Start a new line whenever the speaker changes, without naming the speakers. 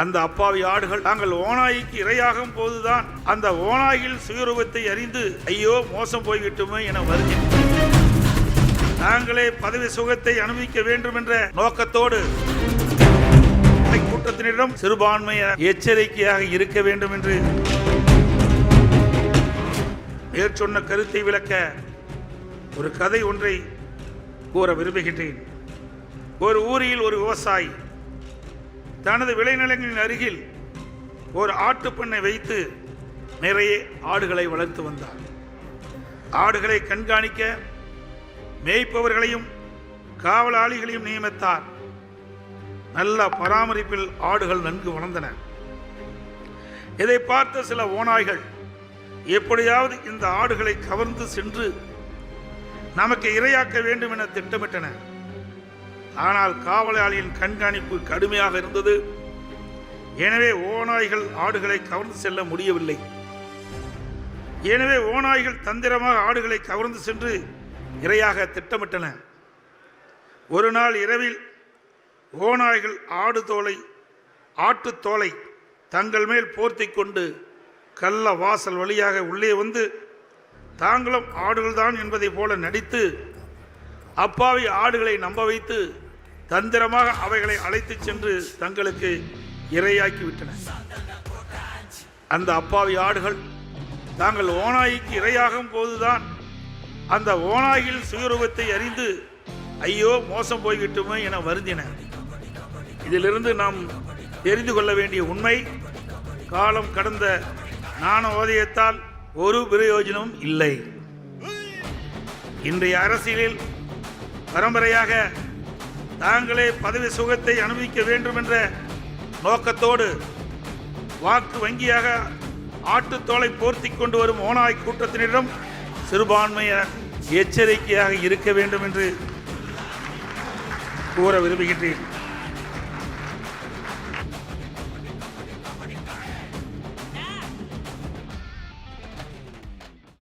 அந்த அப்பாவி ஆடுகள் தாங்கள் ஓநாய்க்கு இரையாகும் போதுதான் அந்த ஓநாயில் சுயரூபத்தை அறிந்து ஐயோ மோசம் போய்விட்டுமே என வருகிறேன். தாங்களே பதவி சுகத்தை அனுபவிக்க வேண்டும் என்ற நோக்கத்தோடு கூட்டத்தினரிடம் சிறுபான்மையினர் எச்சரிக்கையாக இருக்க வேண்டும் என்று மேற்சொன்ன கருத்தை விளக்க ஒரு கதை ஒன்றை கூற விரும்புகின்றேன். ஒரு ஊரில் ஒரு விவசாயி தனது விளைநிலங்களின் அருகில் ஒரு ஆட்டுப்பண்ணை வைத்து நிறைய ஆடுகளை வளர்த்து வந்தார். ஆடுகளை கண்காணிக்க மேய்ப்பவர்களையும் காவலாளிகளையும் நியமித்தார். நல்ல பராமரிப்பில் ஆடுகள் நன்கு வளர்ந்தன. இதை பார்த்த சில ஓநாய்கள் எப்படியாவது இந்த ஆடுகளை கவர்ந்து சென்று நமக்கு இரையாக்க வேண்டும் என திட்டமிட்டன. ஆனால் காவலாளியின் கண்காணிப்பு கடுமையாக இருந்தது. எனவே ஓநாய்கள் ஆடுகளை கவர்ந்து செல்ல முடியவில்லை. எனவே ஓநாய்கள் தந்திரமாக ஆடுகளை கவர்ந்து சென்று இரையாக திட்டமிட்டன. ஒரு நாள் இரவில் ஓநாய்கள் ஆட்டுத்தோலை தங்கள் மேல் போர்த்தி கொண்டு கள்ள வாசல் வழியாக உள்ளே வந்து தாங்களும் ஆடுகள்தான் என்பதை போல நடித்து அப்பாவி ஆடுகளை நம்ப வைத்து தந்திரமாக அவைகளை அழைத்து சென்று தங்களுக்கு இரையாக்கிவிட்டன. அந்த அப்பாவி ஆடுகள் தாங்கள் ஓநாய்க்கு இரையாகும் போதுதான் அந்த ஓநாயில் சுயரூபத்தை அறிந்து ஐயோ மோசம் போய்விட்டுமே என வருந்தின. இதிலிருந்து நாம் தெரிந்து கொள்ள வேண்டிய உண்மை, காலம் கடந்த ஞானோதயத்தால் ஒரு பிரயோஜனமும் இல்லை. இன்றைய அரசியலில் பரம்பரையாக தாங்களே பதவி சுகத்தை அனுபவிக்க வேண்டும் என்ற நோக்கத்தோடு வாக்கு வங்கியாக ஆட்டுத்தோலை போர்த்தி கொண்டு வரும் ஓநாய் கூட்டத்தினரிடம் சிறுபான்மையினர் எச்சரிக்கையாக இருக்க வேண்டும் என்று கூற விரும்புகின்றேன்.